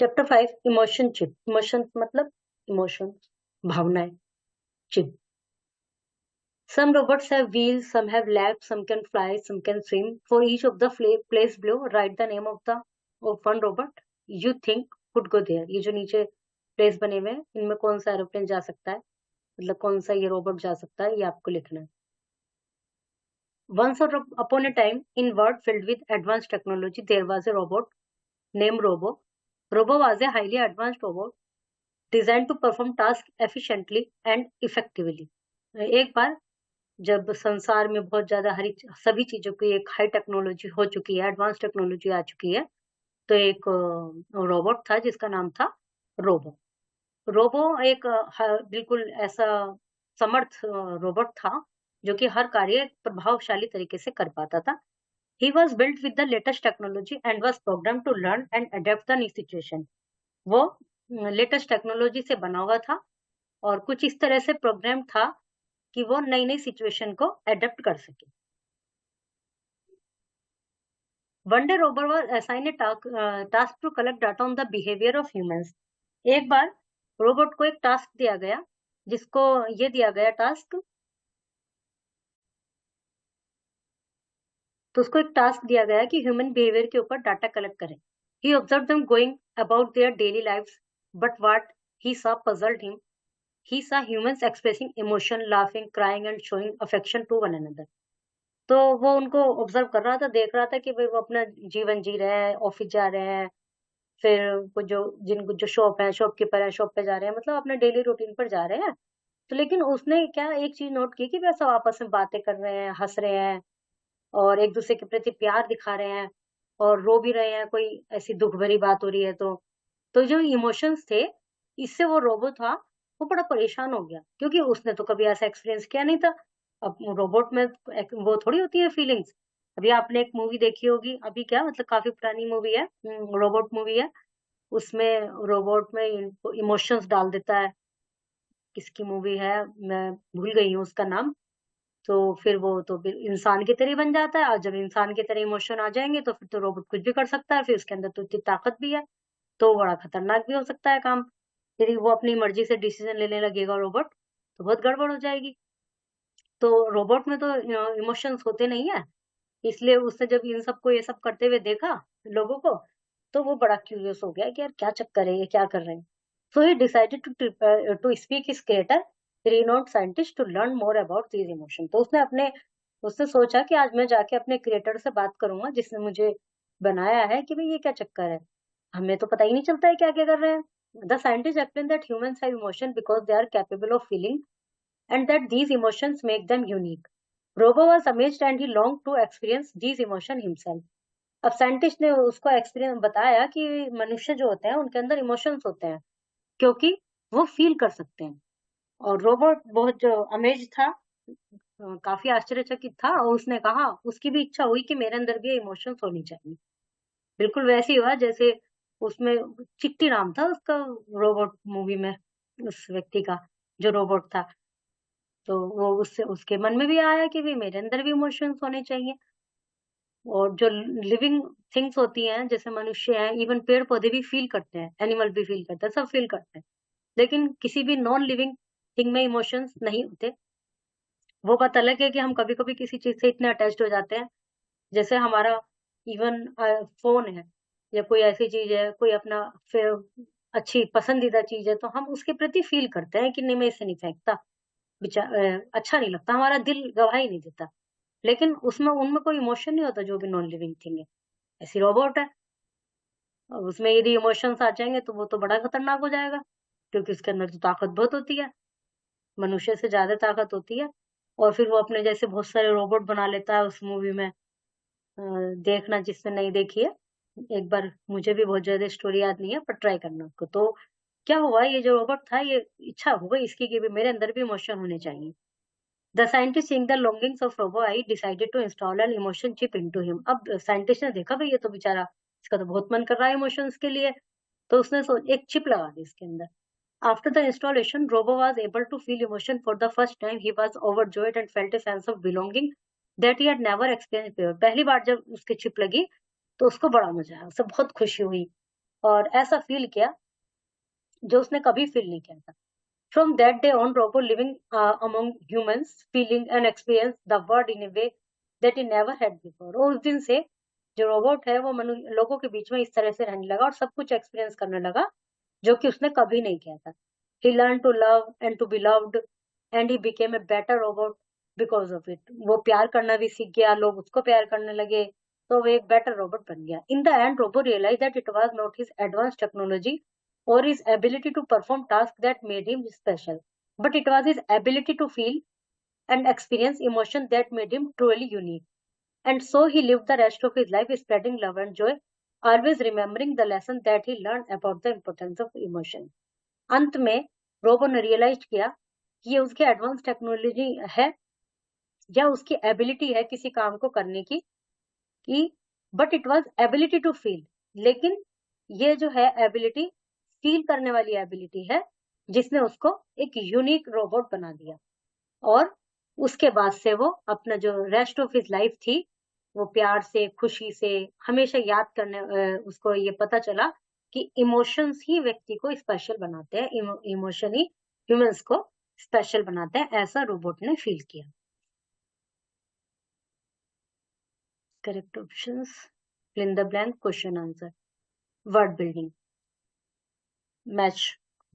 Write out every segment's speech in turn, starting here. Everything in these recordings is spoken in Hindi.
Chapter 5 emotion chip. इमोशन मतलब इमोशन, भावनाएं। Chip. Some robots have wheels, some have legs, some can fly, some can swim. For each of the place below, write the name of one robot you think could go there. ये जो नीचे प्लेस बने हुए हैं, इनमें कौन सा एरोप्लेन जा सकता है, मतलब कौन सा ये रोबोट जा सकता है, ये आपको लिखना है। Once upon a time, in world filled with advanced technology, there was a robot named Robo. Robo was a highly advanced robot designed to perform tasks efficiently and effectively. एक बार जब संसार में बहुत ज्यादा सभी चीजों की एक हाई टेक्नोलॉजी हो चुकी है, एडवांस टेक्नोलॉजी आ चुकी है, तो एक रोबोट था जिसका नाम था रोबो। रोबो एक बिल्कुल ऐसा समर्थ रोबोट था जो कि हर कार्य प्रभावशाली तरीके से कर पाता था। He was built with the latest technology and was program to learn and adapt the new situation. वो लेटेस्ट टेक्नोलॉजी से बना हुआ था और कुछ इस तरह से प्रोग्राम था कि वो नई नई सिचुएशन को अडेप्ट कर सके। One day robot was assign a task to collect data on the behaviour of humans. एक बार रोबोट को एक टास्क दिया गया, जिसको ये दिया गया टास्क, तो उसको एक टास्क दिया गया कि ह्यूमन बिहेवियर के ऊपर डाटा कलेक्ट करें। He observe them going about their daily lives, but what he saw puzzled him. He saw humans expressing emotion, laughing, crying and showing affection to one another. तो वो उनको ऑब्जर्व कर रहा था, देख रहा था कि भाई वो अपना जीवन जी रहे हैं, ऑफिस जा रहे हैं, फिर वो जिनको जो शॉप है, शॉपकीपर है, शॉप पे जा रहे हैं, मतलब अपने डेली रूटीन पर जा रहे हैं। तो लेकिन उसने क्या एक चीज नोट की कि वे सब आपस में बातें कर रहे हैं, हंस रहे हैं और एक दूसरे के प्रति प्यार दिखा रहे हैं और रो भी रहे हैं, कोई ऐसी दुख भरी बात हो रही है तो जो इमोशंस थे, इससे वो रोबो था, वो बड़ा परेशान हो गया क्योंकि उसने तो कभी ऐसा एक्सपीरियंस किया नहीं था। अब रोबोट में वो थोड़ी होती है फीलिंग्स। अभी आपने एक मूवी देखी होगी, अभी क्या मतलब काफी पुरानी मूवी है, रोबोट मूवी है। उसमें रोबोट में इमोशंस डाल देता है। किसकी मूवी है, मैं भूल गई हूँ उसका नाम। तो फिर वो तो फिर इंसान की तरह ही बन जाता है, और जब इंसान की तरह इमोशन आ जाएंगे तो फिर तो रोबोट कुछ भी कर सकता है, फिर उसके अंदर तो इतनी ताकत भी है, तो बड़ा खतरनाक भी हो सकता है काम। यदि वो अपनी मर्जी से डिसीजन लेने लगेगा रोबोट, तो बहुत गड़बड़ हो जाएगी। तो रोबोट में तो इमोशंस होते नहीं है, इसलिए उसने जब इन सबको ये सब करते हुए देखा लोगों को, तो वो बड़ा क्यूरियस हो गया कि यार क्या चक्कर है, ये क्या कर रहे हैं। So he decided to speak his creator, renowned scientist, to learn more about these emotion. तो उसने सोचा कि आज मैं जाके अपने क्रिएटर से बात करूंगा जिसने मुझे बनाया है, कि भाई ये क्या चक्कर है, हमें तो पता ही नहीं चलता है क्या क्या कर रहे हैं। The scientist explain that humans have emotion because they are capable of feeling and that these emotions make them unique. Robo was amazed and he longed to experience these emotions himself. अब साइंटिस्ट ने उसको एक्सपीरियंस बताया कि मनुष्य जो होते हैं उनके अंदर इमोशंस होते हैं, क्योंकि वो फील कर सकते हैं। और रोबोट बहुत जो अमेज था, काफी आश्चर्यचकित था, और उसने कहा, उसकी भी इच्छा हुई कि मेरे अंदर भी इमोशंस होनी चाहिए। बिल्कुल वैसे ही हुआ जैसे उसमें चिट्टी नाम था उसका, रोबोट मूवी में उस व्यक्ति का जो रोबोट था। तो वो उससे उसके मन में भी आया कि भी मेरे अंदर भी इमोशंस होने चाहिए। और जो लिविंग थिंग्स होती हैं जैसे मनुष्य हैं, इवन पेड़ पौधे भी फील करते हैं, एनिमल भी फील करते हैं, सब फील करते हैं, लेकिन किसी भी नॉन लिविंग थिंग में इमोशंस नहीं होते। वो बात अलग है कि हम कभी कभी किसी चीज से इतने अटैच्ड हो जाते हैं, जैसे हमारा इवन फोन है या कोई ऐसी चीज है, कोई अपना अच्छी पसंदीदा चीज है, तो हम उसके प्रति फील करते हैं कि नहीं मैं इसे नहीं फेंकता, अच्छा नहीं लगता, हमारा दिल गवाही नहीं देता। लेकिन उसमें उनमें कोई इमोशन नहीं होता जो भी नॉन लिविंग थिंग है। ऐसी रोबोट है, और उसमें यदि इमोशंस आ जाएंगे तो वो तो बड़ा खतरनाक हो जाएगा, क्योंकि उसके अंदर तो ताकत बहुत होती है, मनुष्य से ज्यादा ताकत होती है। और फिर वो अपने जैसे बहुत सारे रोबोट बना लेता है उस मूवी में। देखना जिसने नहीं देखी है एक बार, मुझे भी बहुत ज्यादा स्टोरी याद नहीं है, पर ट्राई करना उसको। तो क्या हुआ, ये जो रोबोट था, ये इच्छा हो गई इसकी कि भी मेरे अंदर भी इमोशन होने चाहिए। The scientist seeing the longings of Robo I decided to install an emotion chip into him. अब साइंटिस्ट ने देखा भाई ये तो बेचारा, इसका तो बहुत मन कर रहा है इमोशंस के लिए, तो उसने एक चिप लगा दी इसके अंदर। After the installation, Robo was able to feel emotion for the first time. He was overjoyed and felt a sense of belonging that he had never experienced before. पहली बार जब उसकी चिप लगी तो उसको बड़ा मजा आया, उसे बहुत खुशी हुई और ऐसा फील किया जो उसने कभी फील नहीं किया था। From that day on, Robo living among humans, feeling and experience the world in a way that he never had before. और उस दिन से जो रोबोट है वो लोगों के बीच में इस तरह से रहने लगा और सब कुछ एक्सपीरियंस करने लगा जो कि उसने कभी नहीं किया था। He learned to love and to be loved and he became a better robot because of it. वो प्यार करना भी सीख गया, लोग उसको प्यार करने लगे, तो वो एक बेटर रोबोट बन गया। In the end, Robo realized that it was not his advanced technology or his ability to perform tasks that made him special, but it was his ability to feel and experience emotion that made him truly unique. And so he lived the rest of his life spreading love and joy, always remembering the lesson that he learned about the importance of emotion. अंत में रोबो ने रियलाइज किया कि ये उसकी एडवांस टेक्नोलॉजी है या उसकी एबिलिटी है किसी काम को करने की, but it was ability to feel. लेकिन ये जो है एबिलिटी फील करने वाली एबिलिटी है जिसने उसको एक यूनिक रोबोट बना दिया। और उसके बाद से वो अपना जो रेस्ट ऑफ हिज लाइफ थी वो प्यार से, खुशी से हमेशा याद करने, उसको ये पता चला कि इमोशंस ही व्यक्ति को स्पेशल बनाते हैं, इमोशन ही ह्यूमंस को स्पेशल बनाते हैं, ऐसा रोबोट ने फील किया। Correct options, fill in the blank, question answer. Word building, match,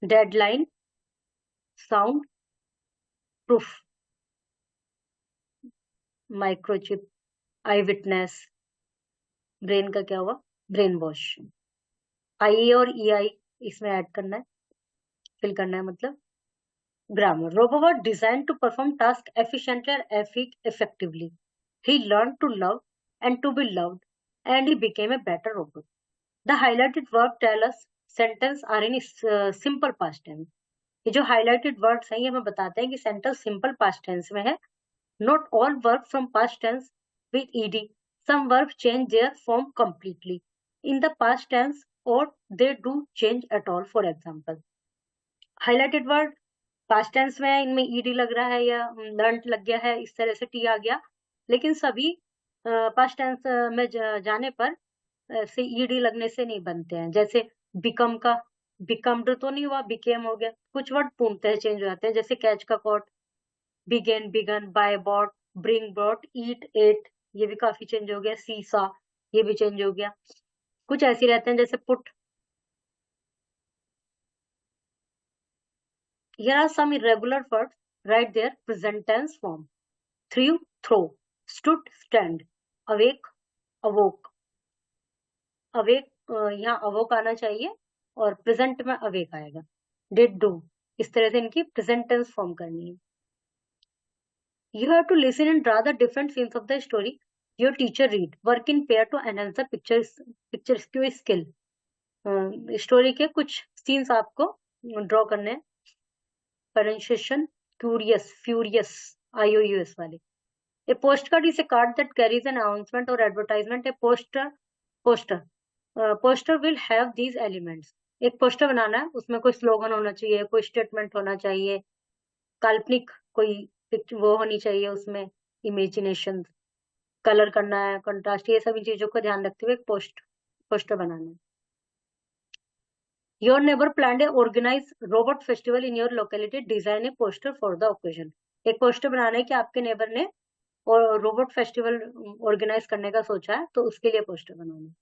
deadline, sound, proof, microchip, I witness, brain का क्या हुआ, ब्रेन वॉश। आई और ई आई इसमें ऐड करना है, फिल करना है, मतलब grammar. Robo was designed to perform tasks efficiently and effectively. He learned to love and to be loved, and he became a better robot. The highlighted verb tell us sentence are in simple past tense. ये जो highlighted words हैं ये हमें बताते हैं कि sentence simple past tense में है। Not all verbs from past tense with ed. Some verbs change their form completely in the past tense or they do change at all. For example, highlighted word past tense में है, इनमें ed लग रहा है या learned लग गया है, इस तरह से t आ गया, लेकिन सभी past tense में जाने पर से ed लगने से नहीं बनते हैं। जैसे become का become तो नहीं हुआ, became हो गया। कुछ वर्ड पूर्णतः चेंज हो जाते हैं, जैसे catch का caught, begin begun, buy bought, bring brought, eat ate, ये भी काफी चेंज हो गया। see saw, ये भी चेंज हो गया। कुछ ऐसे रहते हैं जैसे put। Here are some irregular verbs. Write their present tense form. Threw, throw, stood, stand, awake, awoke. Awake यहाँ awoke आना चाहिए और present में awake आएगा। Did, do, इस तरह से इनकी present tense form करनी है। You have to listen and draw the different scenes of the story your teacher read. Work in pair to enhance the picture skill. Story के कुछ सीन्स आपको ड्रॉ करने हैं। pronunciation, curious, furious, IOUS वाले। A postcard is a card that carries an announcement or advertisement. A poster will have these elements. एक पोस्टर बनाना है, उसमें कोई स्लोगन होना चाहिए, कोई स्टेटमेंट होना चाहिए, काल्पनिक कोई वो होनी चाहिए, उसमें इमेजिनेशन, कलर करना है, कंट्रास्ट, ये सभी चीजों का ध्यान रखते हुए एक पोस्टर बनाना है। Your neighbor planned a organized robot festival in your locality. Design a poster for the occasion. एक पोस्टर बनाना है कि आपके नेबर ने और रोबोट फेस्टिवल ऑर्गेनाइज करने का सोचा है, तो उसके लिए पोस्टर बनाना है।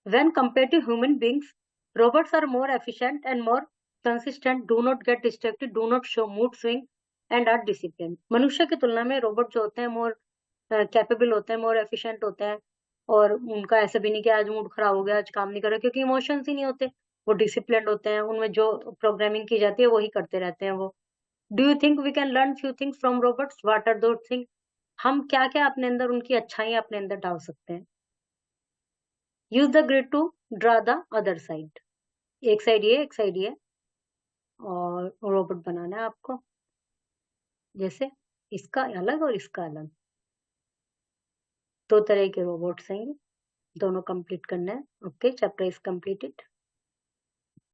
When compared to human beings, robots are more efficient and more consistent, do not get distracted, do not show mood swing and are disciplined. मनुष्य की तुलना में रोबोट जो होते हैं मोर कैपेबल होते हैं, मोर एफिशिएंट होते हैं, और उनका ऐसा भी नहीं कि आज मूड खराब हो गया, आज काम नहीं कर रहा, क्योंकि इमोशंस ही नहीं होते। वो डिसिप्लिन्ड होते हैं, उनमें जो प्रोग्रामिंग की जाती है वही करते रहते हैं वो। Do you think we can learn few things from robots? What are those things? हम क्या क्या अपने अंदर उनकी अच्छाइयां अपने अंदर डाल सकते हैं। Use the grid to draw the other side. एक साइड ये, एक साइड ये, और रोबोट बनाना है आपको, जैसे इसका अलग और इसका अलग, दो तरह के रोबोट्स हैं, दोनों कंप्लीट करना है। Okay, chapter is completed.